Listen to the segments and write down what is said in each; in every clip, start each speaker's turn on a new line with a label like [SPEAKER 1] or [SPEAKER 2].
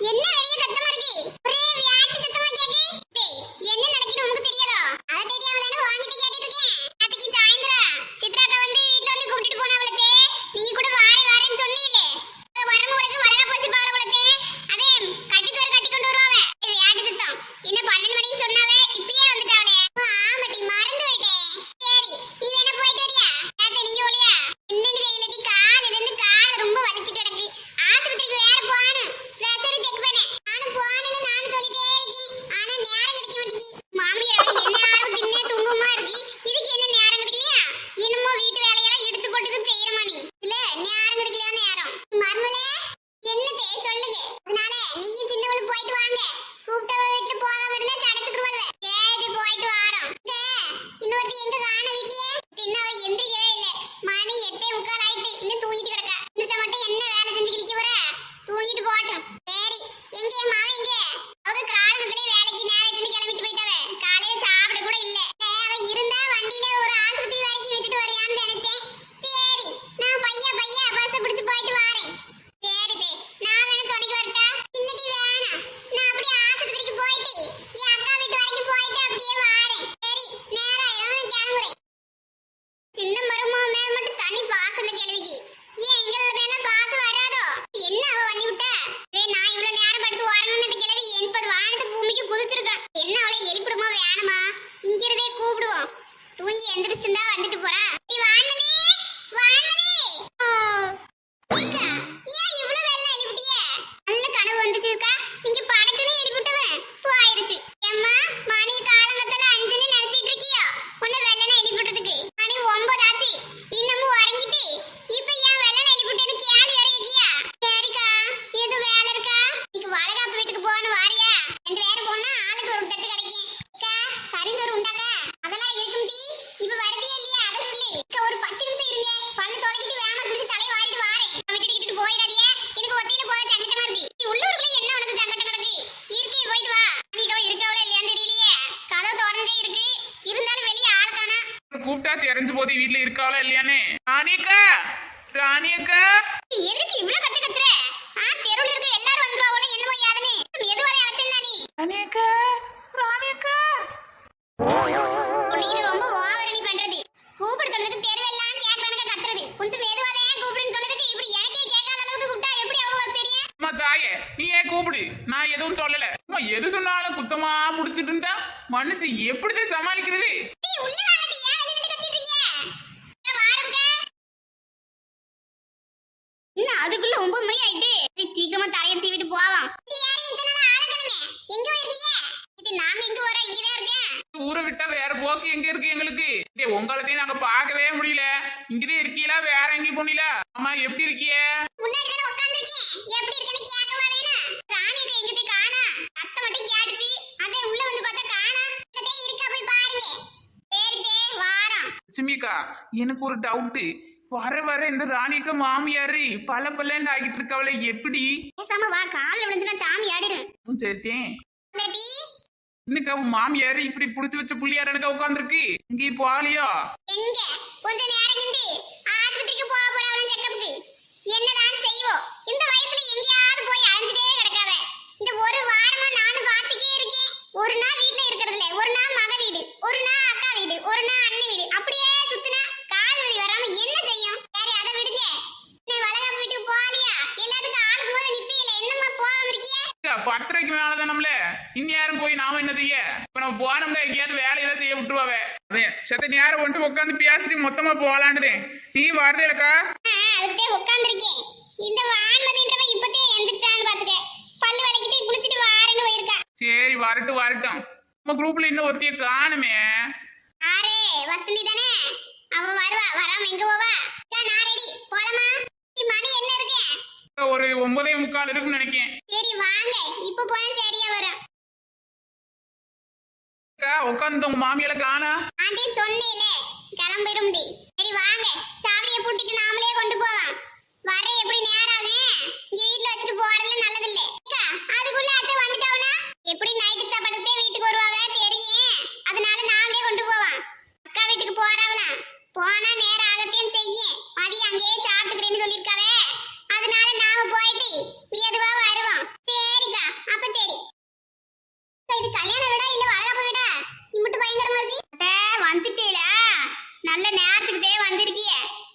[SPEAKER 1] என்ன வெளிய சத்தமா இருக்கு? ஒரே வியாட்டு சத்தமா கேக்கு. டேய், என்ன நடக்குது உங்களுக்கு தெரியாதோ? அத தெரியாம தானே வாங்கிட்டு கேட்டிட்டு இருக்கேன். அதுக்கு சாயந்தரம் சித்ராக்கா வந்து வீட்ல வந்து கூட்டிட்டு போனவளே. நீ கூட வாரேன்னு சொன்னீலே. வரமுளுக்கு வளகா போச்சு பாவளே. அதே கட்டித்தோர் கட்டி கொண்டு வருவாவே. வியாட்டு சத்தம். என்ன 12 மணிக்கு சொன்னாவே இப்பயே வந்துட்டாவளே. ஆமாடி மறந்து போயிட்டேன். சரி, நீ வேணா போயிட்டு வரியா? ஏத்த நீங்க ஓலியா? என்னன்னு தெரியலடி காலில இருந்து கால் ரொம்ப வலிச்சிட்டு கிடக்கு. ஆஸ்பத்திரிக்கு வேற போகணும். பிரஷர் செக் பண்ண. நானும் போகணும்னு நானும் சொல்லிட்டே இருக்கேன். ஆனா நேரம் கிடைக்க மாட்டேங்குது. மாமியார் என்ன ஆறு தின்னே தூங்குமா இருக்கு. இதுக்கு என்ன நேரம் கிடைக்கலையா? என்னமோ வீட்டு வேலையெல்லாம் எடுத்து போட்டுக்கு செய்யறமா நீ. இல்ல நேரம் கிடைக்கலையா நேரம். மர்மலே என்னதே சொல்லுங்க. அதனால நீயும் சின்னவளும் போயிட்டு வாங்க. கூப்பிட்டவ வீட்டுல போகாம இருந்தா சடைச்சுக்குருவாளுவே. சரி போயிட்டு வாரோம். இன்னொருத்தி எங்க காண வீட்லயே? தின்னவ எந்திரிக்கவே இல்ல. மணி 8:45 ஆயிட்டு. இன்னும் தூங்கிட்டு கிடக்கா. இன்னத்த மட்டும் என்ன வேலை செஞ்சு கிழிக்க வர? தூங்கிட்டு போட்டும். சரி, எங்க மாவன் எங்க? அவங்க காலங்கத்திலே வேலைக்கு நேரத்துன்னு கிளம்பிட்டு போயிட்டாவே. காலையில சாப்பிட கூட இல்ல. அவ இருந்தா வண்டியில ஒரு ஆஸ்பத்திரி வரைக்கும் விட்டுட்டு வரையான்னு நினைச்சேன். சரி, நான் பையா பஸ் பிடிச்சு போயிட்டு வாரேன். சரி தே, நான் வேணா துணைக்கு வரட்டா? இல்லடி வேணாம். நான் அப்படியே ஆஸ்பத்திரிக்கு போயிட்டு என் அக்கா வீட்டு வரைக்கும் போயிட்டு அப்படியே வாரேன். சரி, நேரம் ஆயிரும், கிளம்புறேன். சின்ன மருமக மேல மட்டும் தனி பாசம் இந்த கிழவிக்கு. ஏன் எங்களோட மேல பாசம் வராதோ? என்ன அவ பண்ணி விட்டா? நான் இவ்வளவு நேரம் படுத்து வரணும்னு இந்த கிழவி 80 வானத்துக்கு பூமிக்கு குதிச்சிருக்கா. என்ன அவளை எழுப்பிடுமா வேணுமா? இங்கிருந்தே கூப்பிடுவோம். தூங்கி எந்திரிச்சுண்டா வந்துட்டு போறா. நீ வானதி வானதி. ஏக்கா, ஏன் இவ்வளவு வெள்ளம் எழுப்பிட்டிய? நல்ல கனவு வந்துச்சுக்கா. நீங்க படக்குன்னு எழுப்பிட்டவன் போயிருச்சு. அம்மா மணி காலங்கத்துல 5ன்னு நினைச்சிட்டு இருக்கியோ? உன்னை வெள்ளன எழுப்பிட்டதுக்கு மணி 9 ஆச்சு. இன்னமும் உறங்கிட்டு இப்ப ஏன் வெள்ளன எழுப்பிட்டேன்னு கேள்வி வேற இருக்கியா? சரிக்கா, ஏதோ வேலை இருக்கா? இன்னைக்கு வளகாப்பு வீட்டுக்கு போகணும் வாரியா? 2 பேரும் போனா ஆளுக்கு ஒரு தட்டு கிடைக்கும். அக்கா, கறிந்தோறு உண்டாக்கா? அதெல்லாம் இருக்கும் டி. இப்ப வருதியா இல்லையா? அதை சொல்லு. அக்கா, ஒரு 10 நிமிஷம் இருங்க. பல்லு தொலைக்கிட்டு வேமா குடிச்சு தலையை வாரிட்டு வாரேன். விட்டுட்டு போயிடாதீங்க. எனக்கு ஒத்தையில போக சங்கடமா இருக்கு. நீ உள்ளூருக்குள்ள என்ன உனக்கு சங்கடம் கிடக்கு? இருக்கே போயிட்டு வா. நீக்கோ இருக்கவளே இல்லையான்னு தெரியலையே. கதவு திறந்தே இருக்கு. இருந்தாலும் வெளியே ஆள் காணா.
[SPEAKER 2] கூப்பிட்டா தெரிஞ்சு போது வீட்டுல இருக்காவளா இல்லையானே. ராணியக்கா, ராணியக்கா,
[SPEAKER 1] எதுக்கு இவ்வளவு கத்துற? தெருவுல இருக்க எல்லாரும் வந்துருவாங்களே என்னமோ யாதனே. எதுவாரே அழைச்சேன்னா நீ?
[SPEAKER 2] ராணியக்கா, ராணியக்கா.
[SPEAKER 1] நீ ரொம்ப ஓவரணி பண்றது. கூப்பிட சொன்னதுக்கு தெருவெல்லாம் கேட்கறனக்க கத்துறது. கொஞ்சம் மெதுவாதே கூப்பிடுன்னு சொன்னதுக்கு இப்படி எனக்கே கேட்காத அளவுக்கு கூப்பிட்டா எப்படி அவங்களுக்கு தெரியும்?
[SPEAKER 2] அம்மா தாயே, நீ ஏன் கூப்பிடு, நான் எதுவும் சொல்லல. அம்மா எது சொன்னாலும் குத்தமா முடிச்சிட்டு இருந்தா மனுஷி எப்படிதான் சமாளிக்கிறது?
[SPEAKER 1] நீ உள்ள வாங்கடி, ஏன் வெளிய நின்னு கத்திட்டு இருக்கிய? நான் வாரங்க. இன்னும் அதுக்குள்ள 9 மணி ஆயிட்டு. சீக்கிரமா தலையை சீவிட்டு போவோம். நீ யாரும் இத்தனை நாள் ஆளக்கணுமே. எங்க போயிருந்தீங்க? இது நாங்க எங்க வர இங்கதான் இருக்கேன்.
[SPEAKER 2] ஊரை விட்டா வேற போக்கு எங்க இருக்கு எங்களுக்கு? உங்களத்தையும் நாங்க பார்க்கவே முடியல. இங்கதே இருக்கீங்களா வேற எங்கேயும் போனீங்களா? அம்மா எப்படி இருக்கிய?
[SPEAKER 1] முன்னாடி தான உட்கார்ந்திருக்கேன். எப்படி இருக்கேன்னு கேட்கவா வேணும்? ராணியை எங்கதே காணா. சத்தம் மட்டும் கேட்டுச்சு. அதே உள்ள வந்து பார்த்தா காணா. இங்கதே இருக்கா போய் பாருங்க. தேர்தே வாரம்.
[SPEAKER 2] லட்சுமிக்கா, எனக்கு ஒரு டவுட். வர வர இந்த ராணிக்கு மாமியாரு பல பல்லன்னு ஆகிட்டு இருக்கவளை எப்படி?
[SPEAKER 1] பேசாம வா, கால்ல விழுந்துனா சாமி ஆடிரும்.
[SPEAKER 2] சரித்தேன்.
[SPEAKER 1] பேபி,
[SPEAKER 2] இன்னைக்கு அவ மாமியாரு இப்படி புடிச்சு வச்ச புள்ளியார் எனக்கு உட்காந்துருக்கு. இங்கே போகலையோ?
[SPEAKER 1] எங்க கொஞ்ச நேரம் கிண்டி ஆஸ்பத்திரிக்கு போக போறவளும் செக்கப்புக்கு. என்னதான் செய்வோம்? இந்த வயசுல எங்கேயாவது போய் அலைஞ்சிட்டே கிடக்காத. இந்த ஒரு வாரமா நானும் பார்த்துட்டே இருக்கேன். ஒரு நாள் வீட்ல இருக்கிறது இல்ல. ஒரு நாள் மக வீடு, ஒரு நாள் அக்கா வீடு, ஒரு நாள் அண்ணன் வீடு. அப்படியே சுத்தினா கால் வலி வராம என்ன செய்யும்? சரி, அதை விடுங்க. நீ வளகாப்பு வீட்டுக்கு போகலையா? எல்லாத்துக்கும் ஆளுக்கு போல நிப்பீல. என்னம்மா போகாம இருக்கிய?
[SPEAKER 2] 10:30 மேலதான் நம்மள இந்நேரம் போய் நாம என்ன செய்ய? இப்ப நம்ம போனோம்னா எங்கேயாவது வேலை ஏதாவது செய்ய விட்டுருவாவே. அதே சத்த நேரம் வந்துட்டு உட்காந்து பேசிட்டு மொத்தமா போகலான்னுதே. நீ வருதே இல்லக்கா?
[SPEAKER 1] அதுக்கே உட்கார்ந்திருக்கேன். இந்த வான்மதின்றவ இப்பதே எந்திரிச்சான்னு பாத்துக்க. பல்லு விளக்கிட்டு குளிச்சிட்டு வாரேன்னு போயிருக்கா.
[SPEAKER 2] சரி, வரட்டும் வரட்டும். நம்ம குரூப்ல இன்னும் ஒருத்திய காணுமே.
[SPEAKER 1] ஆரே வசந்தி தானே? அவ வருவா. வராம எங்க போவா? நான் ரெடி. போலாமா? மணி என்ன இருக்கு?
[SPEAKER 2] ஒரு 9:45 இருக்குன்னு நினைக்கிறேன்.
[SPEAKER 1] சரி வாங்க, இப்ப போனா சரியா வரும்.
[SPEAKER 2] உட்காந்து உங்க மாமியால காணா?
[SPEAKER 1] ஆண்டி சொன்னேலே கிளம்பிரும்டி. சரி வாங்க, சாவியை பூட்டிட்டு நாமளே கொண்டு போவோம். வர எப்படி நேரம் ஆகும்? இங்க வீட்டுல வச்சுட்டு போறதுல நல்லது இல்ல. அதுக்குள்ள அத்தை வந்துட்டாவனா எப்படி நைட்டு சாப்பாடுத்தே வீட்டுக்கு வருவாவே தெரியும். அதனால நாமளே கொண்டு போவோம். அக்கா வீட்டுக்கு போறாவனா போனா நேரம் ஆகத்தையும் செய்யும். மதியம் அங்கேயே சாப்பிட்டுக்கிறேன்னு சொல்லியிருக்காவே. அதனால நாம போயிட்டு மெதுவா வருவோம். சரிக்கா. நல்ல நேரத்துக்கு தே வந்திருக்கிய.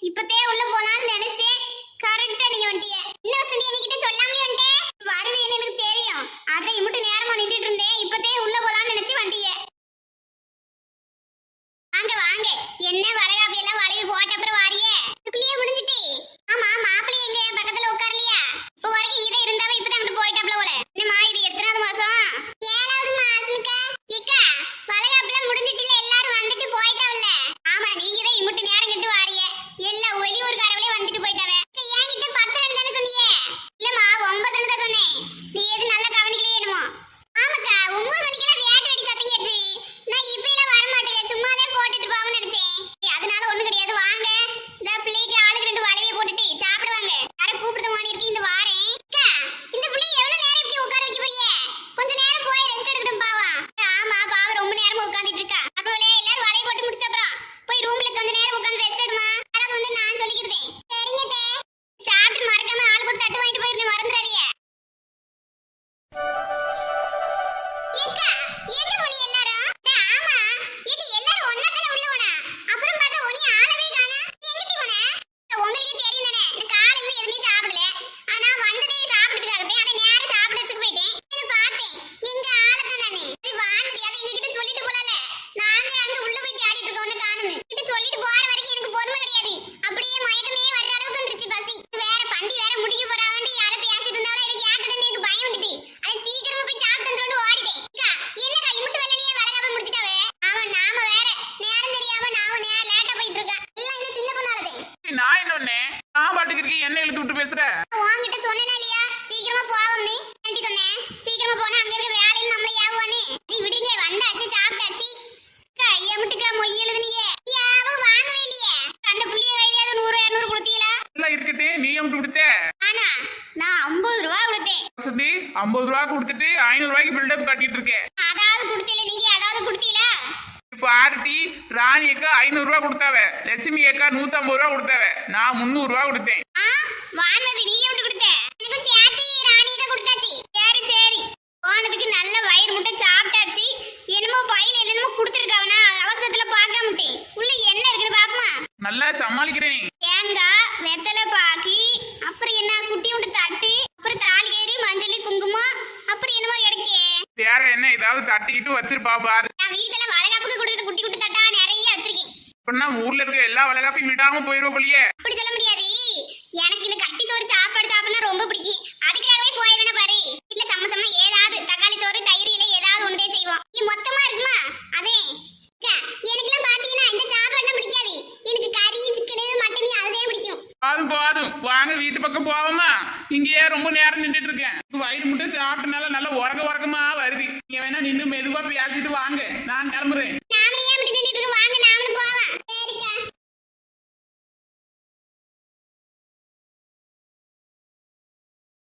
[SPEAKER 1] இப்பதே உள்ள போலாம்னு நினைச்சேன். கரெக்டா நீங்க வந்துட்டிய. என்ன வசந்தி என்கிட்ட சொல்லாமலே வந்துட்டே? வருவேன்னு எனக்கு தெரியும். அதை இமுட்டு நேரமா நின்னுட்டு இருந்தேன். இப்பதே உள்ள போலாம்னு நினைச்சு வந்துட்டிய. வாங்க வாங்க. என்ன வளகாப்பி எல்லாம் வளைவி போட்ட அப்புறம் வாரியே? இதுக்குள்ளேயே முடிஞ்சிட்டு. ஆமா மாப்பிள்ளை எங்க பக்கத்துல உட்காரலையா? இப்போ வரைக்கும் இங்கே இருந்தாவே இப்பதான் அங்கிட்டு போயிட்டாப்ல போல. என்னம்மா இது எத்தனாவது மாசம்? 7வது மாசம்க்கா. ஏக்கா வளகாப்புலாம் முடிஞ்சிட்டுல எல்லாரும் வந்துட்டு போயிட்டாவல்ல. ஆமா நீங்க தான் இமுட்டு நேரம் கிட்டு வாரியே. எல்லா வெளியூர்காரங்களே வந்துட்டு போயிட்டாவே. என்கிட்ட 10 தானே சொன்னீங்க? இல்லம்மா 9 தான் சொன்னேன். நீ எது நல்லா கவனிக்கலையே என்னமோ. ஆமாக்கா 9 மணிக்கெல்லாம் வேட்டை வெடி சத்தம் கேட்டு நான் இப்ப எல்லாம் வர மாட்டேன். சும்மாதான் போட்டுட்டு போவோம்னு நினைச்சேன். அதனால ஒண்ணு கிடையாது. வாங்க இந்த பிள்ளைக்கு ஆளுக்கு 2 வளைவே போட்டுட்டு சாப்பிடுவாங்க. யாரை கூப்பிடுத மாதிரி இருக்கு இந்த வாரேன். அக்கா இந்த பிள்ளை எவ்வளவு நேரம் இப்படி உட்கார வைக்க போறியே? கொஞ்ச நேரம் போய் ரெஸ்ட் எடுக்கட்டும் பாவா. ஆமா பாவா ரொம்ப நேரமா உட்கார்ந்துட்டு இருக்கா. அப்பவே எல்லாரும் வளைய போட்டு முடிச்ச அப்புறம் போய் ரூம்ல கொஞ்ச நேரம் உட்கார்ந்து ரெஸ்ட் எடுமா. யாராவது வந்து நான் சொல்லிக்கிறேன். சரிங்க தே. சாப்பிட்டு மறக்காம ஆளுக்கு ஒரு தட்டு வாங்கிட்டு போயிருங்க. மறந்துடாதீங்க. ஏக்கா எங்க போனீ எல்லாரும்? ஆமா ஏடி எல்லாரும் ஒண்ணா தான உள்ள போனா. அப்புறம் பார்த்தா ஒண்ணி ஆளவே காணா. எங்கடி போன? உங்களுக்கே தெரியும் தானே. நான் காலையில எதுவுமே சாப்பிடல. ஆனா வந்ததே சாப்பிடுறதுக்காகவே. அத நேரா சாப்பிடுறதுக்கு போயிட்டேன். என்ன பார்த்தேன். எங்க ஆளதான் நானு. இது வான்மதி அத எங்க கிட்ட சொல்லிட்டு போலால. நாங்க அங்க உள்ள போய் தேடிட்டு இருக்கோம்னு காணுங்க. கிட்ட சொல்லிட்டு போற வரைக்கும் எனக்கு பொறுமை கிடையாது. அப்படியே மயக்கமே வர்ற அளவுக்கு வந்துருச்சு பசி. வேற பந்தி வேற முடிக்க போறாங்கன்னு யாரை பேசிட்டு இருந்தாலும் எனக்கு கேட்டுட்டு எனக்கு பயம் வந்துட்டு. அது சீக்கிரமா போய் சாப்பிட்டு வந்து ஓடிட்டேன். அக்கா என்னக்கா இமுட்டு வெள்ளனியே வளகாப்ப முடிச்சிட்டாவே? அவன் நாம வேற நேரம் தெரியாம நாம லேட்டா போயிட்டு இருக்கா. எல்லாம் இந்த சின்ன பொண்ணாலதே.
[SPEAKER 2] நான் என்னொன்னே நான் பாட்டுக்கு இருக்கேன். என்ன இழுத்து விட்டு பேசுற?
[SPEAKER 1] உன்கிட்ட சொன்னேனா இல்லையா சீக்கிரமா போவோம் நீ? ஆண்டி சொன்னேன் சீக்கிரமா போனா அங்க இருக்க வேலையில நம்மள ஏவுவானே. நீ விடுங்க வந்தாச்சு சாப்பிட்டாச்சு. அக்கா எமுட்டுக்கா மொய் எழுதுனியே யாவும் வாங்கவே இல்லையே. அந்த புள்ளிய கையில 100 200 கொடுத்தீங்களா?
[SPEAKER 2] எல்லாம் இருக்கட்டே நீ எம்பிட்டு கொடுத்த?
[SPEAKER 1] ஆனா நான் 50 ரூபாய் கொடுத்தேன்.
[SPEAKER 2] வசந்தி 50 ரூபா கொடுத்துட்டு 500 ரூபாய்க்கு பில்டப் கட்டிட்டு இருக்கேன்.
[SPEAKER 1] அதாவது கொடுத்தீல நீங்க அதாவது கொடுத்தீங்களா?
[SPEAKER 2] இப்ப ஆர்டி ராணி அக்கா 500 ரூபா கொடுத்தாவ. லட்சுமி அக்கா 150 ரூபா கொடுத்தாவ. நான் 300 ரூபா கொடுத்தேன்.
[SPEAKER 1] வானதி நீ எப்படி கொடுத்த? எனக்கு சேர்த்து ராணிக்கு கொடுத்தாச்சு. சரி சரி போனதுக்கு நல்ல வயிறு முட்டை சாப்பிட்டாச்சு. என்னமோ பையில என்னமோ கொடுத்துருக்காவனா அவசரத்துல பார்க்க மாட்டேன். உள்ள என்ன இருக்குன்னு பாப்போமா?
[SPEAKER 2] நல்லா சமாளிக்கிறேன்.
[SPEAKER 1] தேங்காய் வெத்தலை பாக்கி அப்புறம் என்ன குட்டி உண்டு தட்டு அப்புறம் தாலிகேரி மஞ்சள் குங்குமம் அப்புறம் என்னமோ கிடைக்கே.
[SPEAKER 2] வேற என்ன ஏதாவது தட்டிக்கிட்டு வச்சிருப்பா பாரு.
[SPEAKER 1] நான் வீட்டுல வளகாப்புக்கு கொடுத்தது குட்டி குட்டி தட்டா நிறைய வச்சிருக்கேன்.
[SPEAKER 2] அப்படின்னா ஊர்ல இருக்க எல்லா வளகாப்பையும் விடாம போயிருவோம் போலியே.
[SPEAKER 1] அப்படி சொல்ல முடியாது. எனக்கு இந்த கட்டி சோறு சாப்பாடு சாப்பிடணும் ரொம்ப பிடிக்கும். அதுக்காகவே போயிருவேன் பாரு. வீட்டுல சமச்சமா ஏதாவது தக்காளி சோறு தயிர் இல்ல ஏதாவது ஒன்றே செய்வோம். நீ மொத்தமா இருக்குமா? அதே எனக்குலாம் பாத்தீங்கன்னா இந்த சாப்பாடுலாம் பிடிக்காது. எனக்கு கறி சிக்கன் மட்டன் அதுவே பிடிக்கும்.
[SPEAKER 2] போதும் போதும் வாங்க வீட்டு பக்கம் போவோமா? இங்கேயே ரொம்ப நேரம் நின்றுட்டு இருக்கேன். வயிறு முட்டை சாப்பிட்டனால நல்லா உறக்கமா வருது. நீங்க வேணா நின்று மெதுவா பேசிட்டு வாங்க. நான் கிளம்புறேன்.